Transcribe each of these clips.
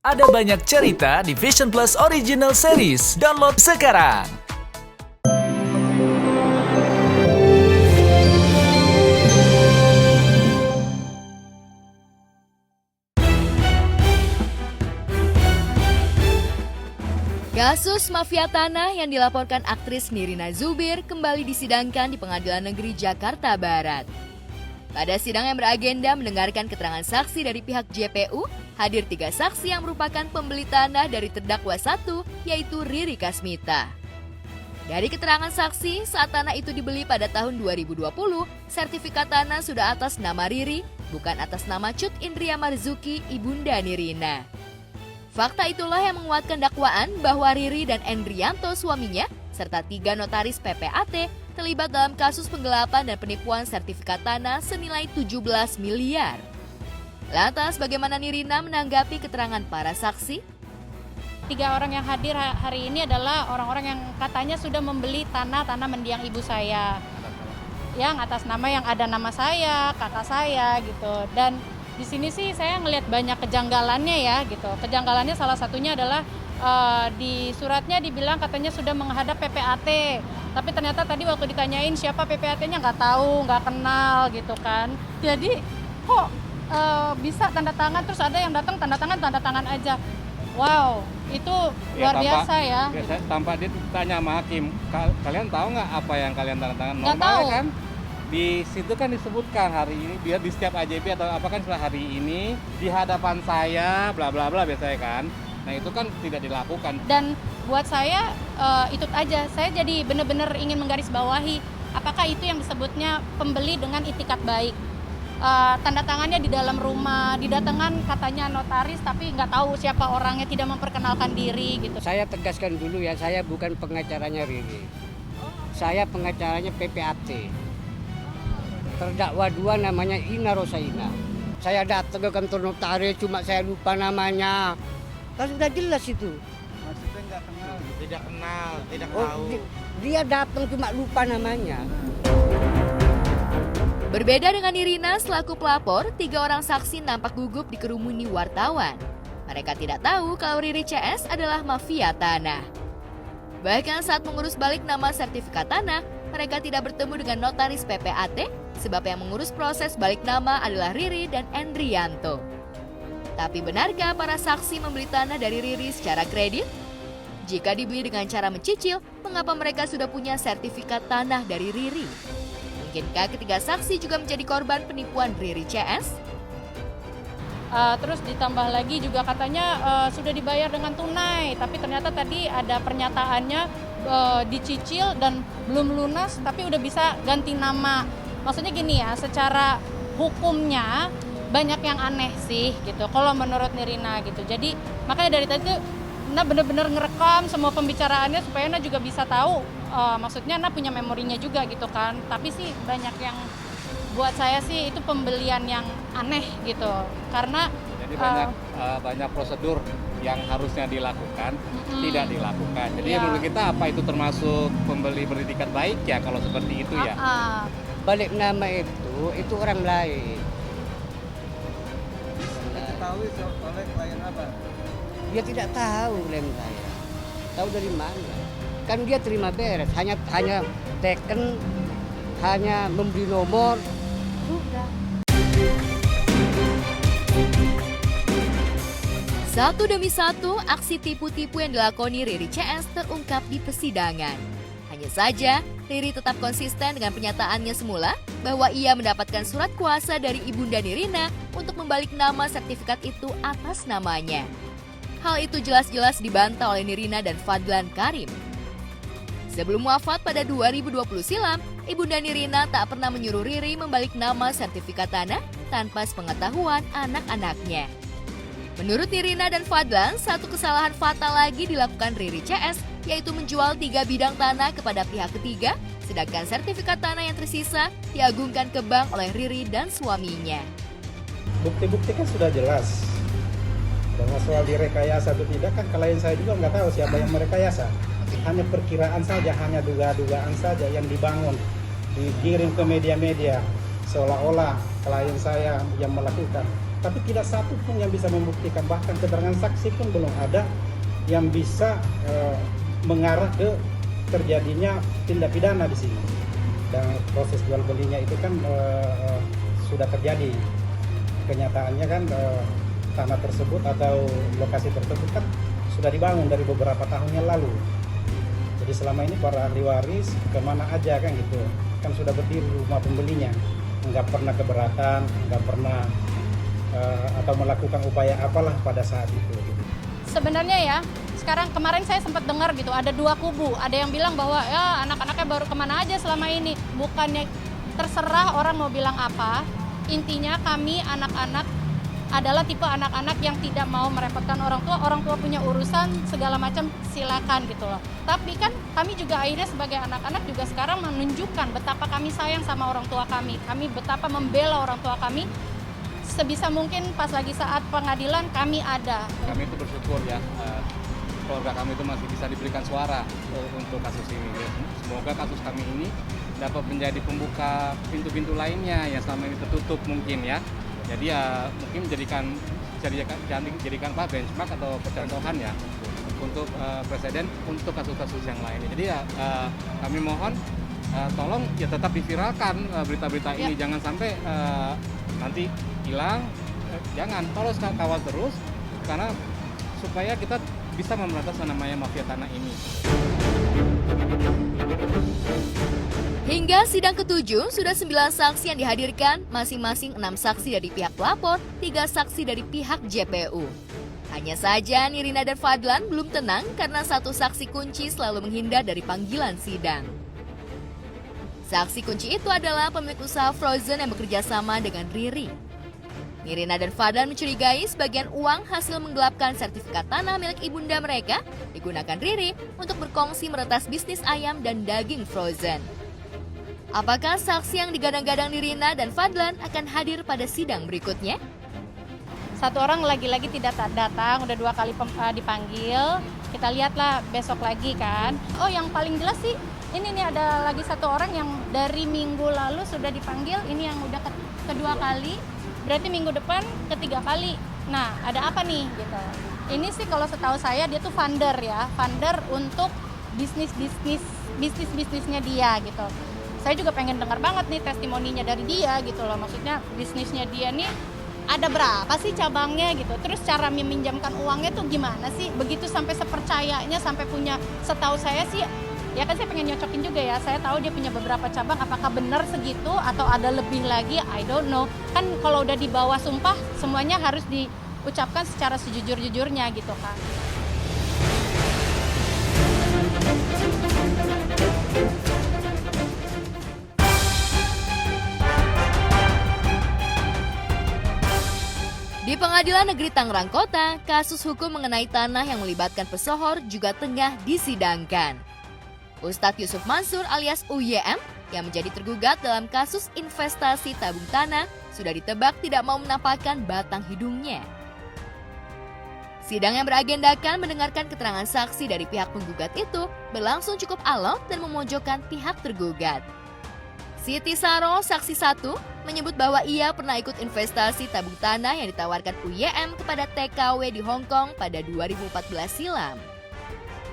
Ada banyak cerita di Vision Plus Original Series. Download sekarang. Kasus mafia tanah yang dilaporkan aktris Nirina Zubir kembali disidangkan di Pengadilan Negeri Jakarta Barat. Pada sidang yang beragenda mendengarkan keterangan saksi dari pihak JPU, hadir 3 saksi yang merupakan pembeli tanah dari terdakwa 1, yaitu Riri Kasmita. Dari keterangan saksi, saat tanah itu dibeli pada tahun 2020, sertifikat tanah sudah atas nama Riri, bukan atas nama Cut Indria Marzuki, ibunda Nirina. Fakta itulah yang menguatkan dakwaan bahwa Riri dan Endrianto suaminya, serta 3 notaris PPAT, terlibat dalam kasus penggelapan dan penipuan sertifikat tanah senilai 17 miliar. Lantas bagaimana Nirina menanggapi keterangan para saksi? 3 orang yang hadir hari ini adalah orang-orang yang katanya sudah membeli tanah mendiang ibu saya. Yang atas nama yang ada nama saya, kakak saya gitu. Dan di sini sih saya ngelihat banyak kejanggalannya ya gitu. Kejanggalannya salah satunya adalah di suratnya dibilang katanya sudah menghadap PPAT. Tapi ternyata tadi waktu ditanyain siapa PPAT-nya nggak tahu, nggak kenal gitu kan. Jadi kok bisa tanda tangan, terus ada yang datang tanda tangan aja. Wow, itu luar biasa ya. Biasanya tanpa dia tanya sama hakim, kalian tahu nggak apa yang kalian tanda tangan? Nggak tahu kan? Di situ kan disebutkan hari ini, biar di setiap AJP atau apa kan setelah hari ini di hadapan saya, bla bla bla biasanya kan. Nah itu kan tidak dilakukan. Dan buat saya itu aja, saya jadi benar-benar ingin menggarisbawahi apakah itu yang disebutnya pembeli dengan itikat baik. Tanda tangannya di dalam rumah, didatengkan katanya notaris tapi nggak tahu siapa orangnya, tidak memperkenalkan diri gitu. Saya tegaskan dulu ya, saya bukan pengacaranya Riri. Saya pengacaranya PPAT. Terdakwa 2 namanya Ina Rosaina. Saya datang ke kantor notaris, cuma saya lupa namanya. Kan sudah jelas itu. Maksudnya nggak kenal, tidak tahu. Dia datang cuma lupa namanya. Berbeda dengan Nirina selaku pelapor, 3 orang saksi nampak gugup dikerumuni wartawan. Mereka tidak tahu kalau Riri CS adalah mafia tanah. Bahkan saat mengurus balik nama sertifikat tanah, mereka tidak bertemu dengan notaris PPAT, sebab yang mengurus proses balik nama adalah Riri dan Endrianto. Tapi benarkah para saksi membeli tanah dari Riri secara kredit? Jika dibeli dengan cara mencicil, mengapa mereka sudah punya sertifikat tanah dari Riri? Mungkinkah ketiga saksi juga menjadi korban penipuan Riri CS? Terus ditambah lagi juga katanya sudah dibayar dengan tunai, tapi ternyata tadi ada pernyataannya dicicil dan belum lunas, tapi udah bisa ganti nama. Maksudnya gini ya, secara hukumnya banyak yang aneh sih gitu, kalau menurut Nirina gitu. Jadi makanya dari tadi tuh Nah benar-benar ngerekam semua pembicaraannya supaya Nah juga bisa tahu, maksudnya Nah punya memorinya juga gitu kan. Tapi sih banyak yang buat saya sih itu pembelian yang aneh gitu, karena jadi banyak prosedur yang harusnya dilakukan tidak dilakukan. Jadi menurut kita apa itu termasuk pembeli beritikat baik ya kalau seperti itu ya? Balik nama itu orang lain. Tahu oleh klien apa? Dia tidak tahu klien saya. Tahu dari mana? Kan dia terima beres, hanya teken, hanya memberi nomor. Sudah. Satu demi satu, aksi tipu-tipu yang dilakoni Riri CS terungkap di persidangan. Hanya saja, Riri tetap konsisten dengan pernyataannya semula bahwa ia mendapatkan surat kuasa dari ibunda Nirina untuk membalik nama sertifikat itu atas namanya. Hal itu jelas-jelas dibantah oleh Nirina dan Fadlan Karim. Sebelum wafat pada 2020 silam, ibunda Nirina tak pernah menyuruh Riri membalik nama sertifikat tanah tanpa sepengetahuan anak-anaknya. Menurut Nirina dan Fadlan, satu kesalahan fatal lagi dilakukan Riri CS, yaitu menjual 3 bidang tanah kepada pihak ketiga, sedangkan sertifikat tanah yang tersisa diagungkan ke bank oleh Riri dan suaminya. Bukti-bukti kan sudah jelas. Bahwa soal direkayasa atau tidak kan klien saya juga nggak tahu siapa yang merekayasa. Hanya perkiraan saja, hanya dugaan saja yang dibangun, dikirim ke media-media seolah-olah klien saya yang melakukan. tapi tidak satu pun yang bisa membuktikan, bahkan keterangan saksi pun belum ada yang bisa mengarah ke terjadinya tindak pidana di sini. Dan proses jual belinya itu kan sudah terjadi. Kenyataannya kan tanah tersebut atau lokasi tersebut kan sudah dibangun dari beberapa tahun yang lalu. Jadi selama ini para ahli waris kemana aja kan gitu, kan sudah berdiri rumah pembelinya, nggak pernah keberatan, nggak pernah atau melakukan upaya apalah pada saat itu. Gitu. Sebenarnya ya, sekarang kemarin saya sempat dengar gitu, ada dua kubu. Ada yang bilang bahwa ya anak-anaknya baru kemana aja selama ini. Bukannya terserah orang mau bilang apa. Intinya kami anak-anak adalah tipe anak-anak yang tidak mau merepotkan orang tua punya urusan segala macam silakan gitu loh. Tapi kan kami juga akhirnya sebagai anak-anak juga sekarang menunjukkan betapa kami sayang sama orang tua kami betapa membela orang tua kami. Sebisa mungkin pas lagi saat pengadilan kami ada. Kami itu bersyukur ya, keluarga kami itu masih bisa diberikan suara untuk kasus ini. Semoga kasus kami ini dapat menjadi pembuka pintu-pintu lainnya yang selama ini tertutup mungkin ya. Jadi ya mungkin jadikan benchmark atau percontohan ya untuk presiden untuk kasus-kasus yang lainnya. Jadi ya kami mohon tolong ya tetap diviralkan berita-berita ini, jangan sampai nanti hilang, jangan, tolong kawal terus karena supaya kita bisa memberantas namanya mafia tanah ini. Hingga sidang ke-7, sudah 9 saksi yang dihadirkan, masing-masing 6 saksi dari pihak pelapor, 3 saksi dari pihak JPU. Hanya saja Nirina dan Fadlan belum tenang karena satu saksi kunci selalu menghindar dari panggilan sidang. Saksi kunci itu adalah pemilik usaha Frozen yang bekerja sama dengan Riri. Nirina dan Fadlan mencurigai sebagian uang hasil menggelapkan sertifikat tanah milik ibunda mereka digunakan Riri untuk berkongsi meretas bisnis ayam dan daging Frozen. Apakah saksi yang digadang-gadang Nirina dan Fadlan akan hadir pada sidang berikutnya? Satu orang lagi-lagi tidak datang, udah 2 kali dipanggil. Kita lihatlah besok lagi kan. Oh, yang paling jelas sih ini nih ada lagi satu orang yang dari minggu lalu sudah dipanggil. Ini yang udah kedua kali. Berarti minggu depan ketiga kali. Nah, ada apa nih gitu. Ini sih kalau setahu saya dia tuh funder ya, funder untuk bisnisnya dia gitu. Saya juga pengen dengar banget nih testimoninya dari dia gitu loh. Maksudnya bisnisnya dia nih ada berapa sih cabangnya gitu. Terus cara meminjamkan uangnya tuh gimana sih? Begitu sampai sepercayanya, sampai punya, setahu saya sih ya kan saya pengen nyocokin juga ya. Saya tahu dia punya beberapa cabang, apakah benar segitu atau ada lebih lagi? I don't know. Kan kalau udah di bawah sumpah semuanya harus diucapkan secara sejujur-jujurnya gitu kan. Di Pengadilan Negeri Tangerang Kota, kasus hukum mengenai tanah yang melibatkan pesohor juga tengah disidangkan. Ustadz Yusuf Mansur alias UYM yang menjadi tergugat dalam kasus investasi tabung tanah sudah ditebak tidak mau menampakkan batang hidungnya. Sidang yang beragendakan mendengarkan keterangan saksi dari pihak penggugat itu berlangsung cukup alot dan memojokkan pihak tergugat. Siti Saro, saksi 1, menyebut bahwa ia pernah ikut investasi tabung tanah yang ditawarkan UYM kepada TKW di Hong Kong pada 2014 silam.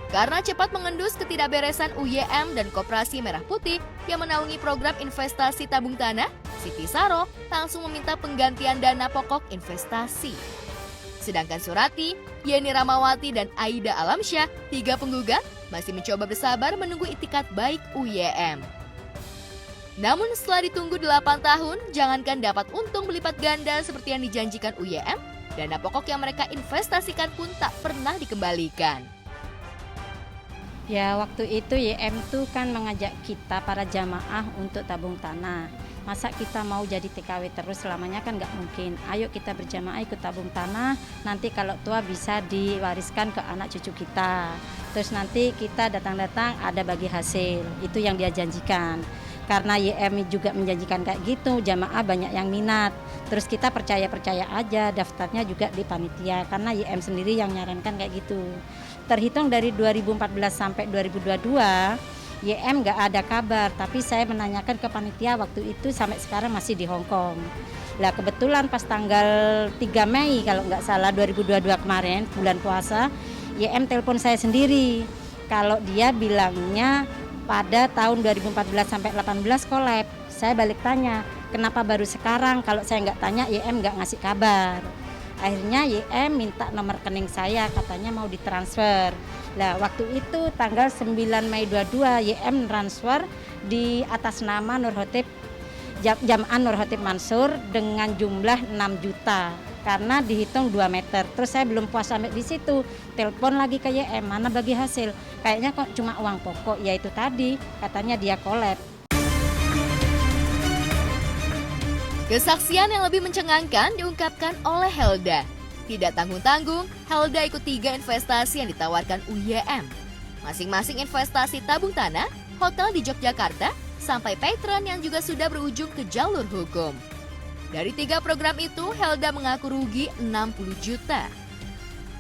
Karena cepat mengendus ketidakberesan UYM dan Koperasi Merah Putih yang menaungi program investasi tabung tanah, Siti Saro langsung meminta penggantian dana pokok investasi. Sedangkan Surati, Yeni Ramawati, dan Aida Alamsyah, 3 penggugat, masih mencoba bersabar menunggu itikat baik UYM. Namun setelah ditunggu 8 tahun, jangankan dapat untung berlipat ganda seperti yang dijanjikan UYM, dana pokok yang mereka investasikan pun tak pernah dikembalikan. Ya, waktu itu YM tuh kan mengajak kita para jamaah untuk tabung tanah. Masa kita mau jadi TKW terus selamanya kan nggak mungkin. Ayo kita berjamaah ikut tabung tanah, nanti kalau tua bisa diwariskan ke anak cucu kita. Terus nanti kita datang-datang ada bagi hasil, itu yang dia janjikan. Karena YM juga menjanjikan kayak gitu, jamaah banyak yang minat. Terus kita percaya-percaya aja, daftarnya juga di panitia. Karena YM sendiri yang nyarankan kayak gitu. Terhitung dari 2014 sampai 2022, YM nggak ada kabar, tapi saya menanyakan ke panitia waktu itu sampai sekarang masih di Hong Kong. Lah kebetulan pas tanggal 3 Mei kalau nggak salah 2022 kemarin bulan puasa, YM telepon saya sendiri. Kalau dia bilangnya pada tahun 2014 sampai 18 kolab. Saya balik tanya, kenapa baru sekarang? Kalau saya nggak tanya, YM nggak ngasih kabar. Akhirnya YM minta nomor rekening saya, katanya mau ditransfer. Nah, waktu itu tanggal 9 Mei 22 YM transfer di atas nama Nurhotip Jamaah Nurhotip Mansur dengan jumlah 6 juta karena dihitung 2 meter. Terus saya belum puas sampai di situ, telepon lagi ke YM, mana bagi hasil? Kayaknya kok cuma uang pokok, yaitu tadi katanya dia collab. Kesaksian yang lebih mencengangkan diungkapkan oleh Helda. Tidak tanggung-tanggung, Helda ikut 3 investasi yang ditawarkan UYM. Masing-masing investasi tabung tanah, hotel di Yogyakarta, sampai patron yang juga sudah berujung ke jalur hukum. Dari 3 program itu, Helda mengaku rugi 60 juta.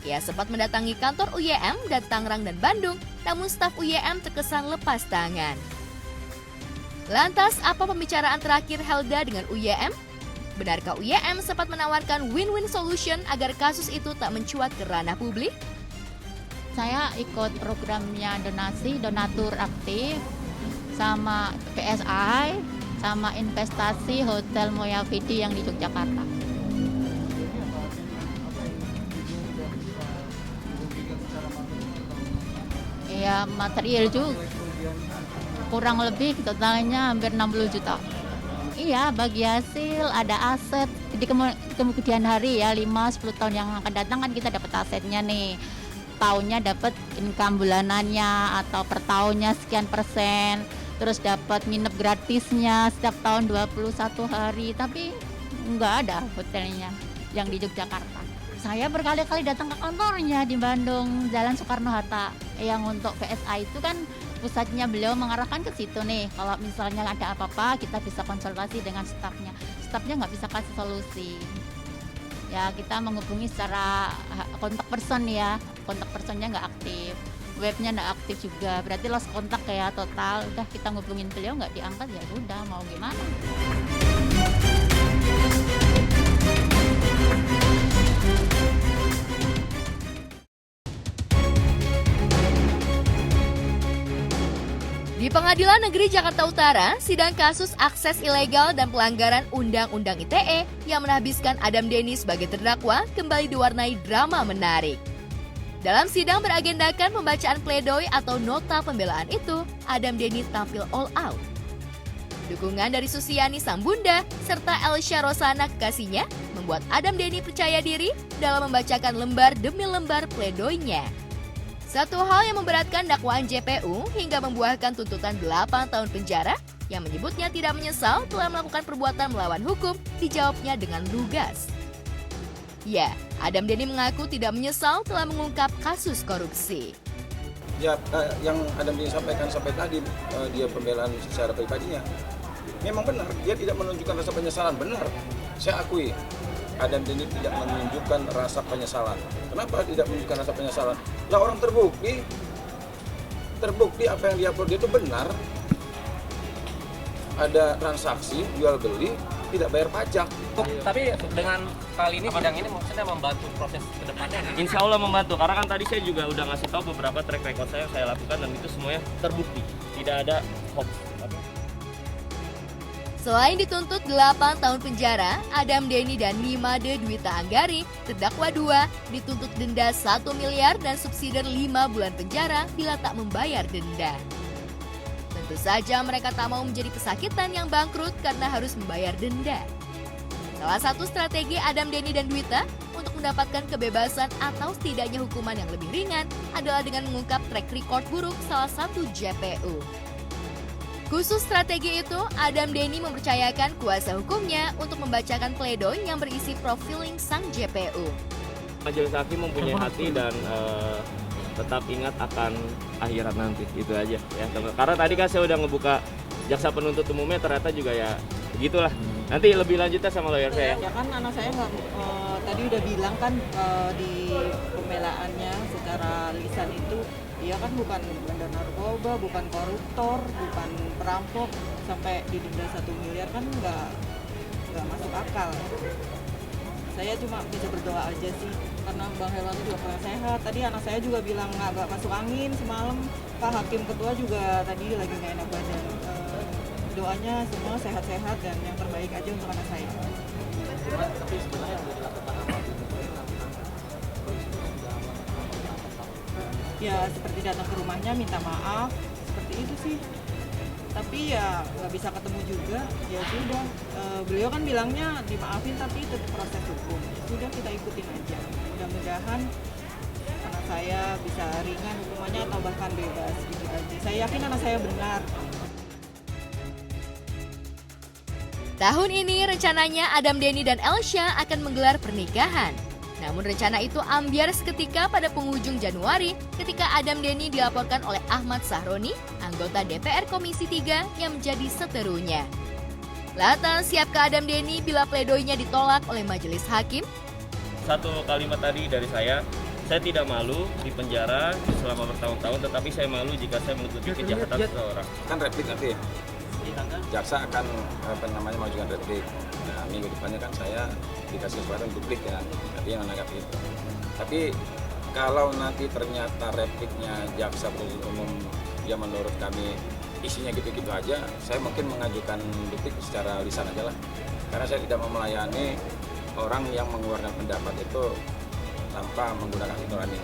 Ia sempat mendatangi kantor UYM dan Tangerang dan Bandung, namun staf UYM terkesan lepas tangan. Lantas, apa pembicaraan terakhir Helda dengan UYM? Benarkah UYM sempat menawarkan win-win solution agar kasus itu tak mencuat ke ranah publik? Saya ikut programnya donatur aktif, sama PSI, sama investasi Hotel Moyavidi yang di Yogyakarta. Ya material juga. Kurang lebih totalnya hampir 60 juta. Iya, bagi hasil ada aset di kemudian hari ya 5-10 tahun yang akan datang kan kita dapat asetnya nih. Tahunnya dapat income bulanannya atau per tahunnya sekian persen. Terus dapat nginep gratisnya setiap tahun 21 hari, tapi nggak ada hotelnya yang di Yogyakarta. Saya berkali-kali datang ke kantornya di Bandung, Jalan Soekarno-Hatta. Yang untuk PSI itu kan pusatnya beliau mengarahkan ke situ nih. Kalau misalnya ada apa-apa, kita bisa konsultasi dengan stafnya. Stafnya nggak bisa kasih solusi. Ya kita menghubungi secara kontak person ya. Kontak personnya nggak aktif. Webnya nggak aktif juga. Berarti lost kontak ya total. Udah kita ngubungin beliau nggak diangkat ya udah mau gimana. Di Pengadilan Negeri Jakarta Utara, sidang kasus akses ilegal dan pelanggaran Undang-Undang ITE yang menghabiskan Adam Denny sebagai terdakwa kembali diwarnai drama menarik. Dalam sidang beragendakan pembacaan pledoi atau nota pembelaan itu, Adam Denny tampil all out. Dukungan dari Susiani sang bunda serta Elsha Rosana kekasihnya membuat Adam Denny percaya diri dalam membacakan lembar demi lembar pledoinya. Satu hal yang memberatkan dakwaan JPU hingga membuahkan tuntutan 8 tahun penjara yang menyebutnya tidak menyesal telah melakukan perbuatan melawan hukum dijawabnya dengan lugas. Ya, Adam Denny mengaku tidak menyesal telah mengungkap kasus korupsi. Ya, yang Adam Denny sampaikan sampai tadi, dia pembelaan secara pribadinya. Memang benar, dia tidak menunjukkan rasa penyesalan, benar. Saya akui, Adam Denny tidak menunjukkan rasa penyesalan. Kenapa tidak menunjukkan rasa penyesalan? Lah orang terbukti apa yang dia upload itu benar. Ada transaksi jual beli tidak bayar pajak. Tapi dengan kali ini sidang ini maksudnya membantu proses ke depannya? Insya Allah membantu, karena kan tadi saya juga udah ngasih tahu beberapa track record saya yang saya lakukan dan itu semuanya terbukti, tidak ada hoax. Selain dituntut 8 tahun penjara, Adam Denny dan Nimade Dwita Anggari, terdakwa 2, dituntut denda 1 miliar dan subsidi 5 bulan penjara bila tak membayar denda. Tentu saja mereka tak mau menjadi pesakitan yang bangkrut karena harus membayar denda. Salah satu strategi Adam Denny dan Dwita untuk mendapatkan kebebasan atau setidaknya hukuman yang lebih ringan adalah dengan mengungkap track record buruk salah satu JPU. Khusus strategi itu, Adam Denny mempercayakan kuasa hukumnya untuk membacakan pledoi yang berisi profiling sang JPU. Majelis hakim mempunyai hati dan tetap ingat akan akhirat nanti, itu aja ya. Karena tadi kan saya udah ngebuka jaksa penuntut umumnya, ternyata juga ya begitulah. Nanti lebih lanjutnya sama lawyer saya. Ya kan anak saya nggak tadi udah bilang kan di pembelaannya secara lisan itu dia kan bukan bandar narkoba, bukan koruptor, bukan perampok, sampai didenda 1 miliar kan nggak masuk akal. Saya cuma bisa berdoa aja sih, karena Bang Herwanto juga kurang sehat. Tadi anak saya juga bilang agak masuk angin semalam. Pak Hakim Ketua juga tadi lagi nggak enak badan. Doanya semua sehat-sehat dan yang terbaik aja untuk anak saya. Ya seperti datang ke rumahnya minta maaf, seperti itu sih. Tapi ya nggak bisa ketemu juga, ya sudah. Beliau kan bilangnya dimaafin tapi tetap proses hukum. Sudah, kita ikutin aja. Mudah-mudahan anak saya bisa ringan hukumannya atau bahkan bebas gitu aja. Saya yakin anak saya benar. Tahun ini rencananya Adam Denny dan Elsha akan menggelar pernikahan. Namun rencana itu ambiar seketika pada penghujung Januari ketika Adam Denny dilaporkan oleh Ahmad Sahroni, anggota DPR Komisi 3 yang menjadi seterunya. Lantas siapkah Adam Denny bila pledoinya ditolak oleh majelis hakim? Satu kalimat tadi dari saya tidak malu di penjara selama bertahun-tahun, tetapi saya malu jika saya menutupi kejahatan seseorang. Kan replik nanti ya. Jaksa akan mengajukan replik. Nah, minggu depannya kan saya dikasih kesempatan duplik ya, artinya menanggapi itu. Tapi kalau nanti ternyata repliknya jaksa penuntut umum ya menurut kami isinya gitu-gitu aja, saya mungkin mengajukan duplik secara lisan aja lah. Karena saya tidak mau melayani orang yang mengeluarkan pendapat itu tanpa menggunakan hati nurani.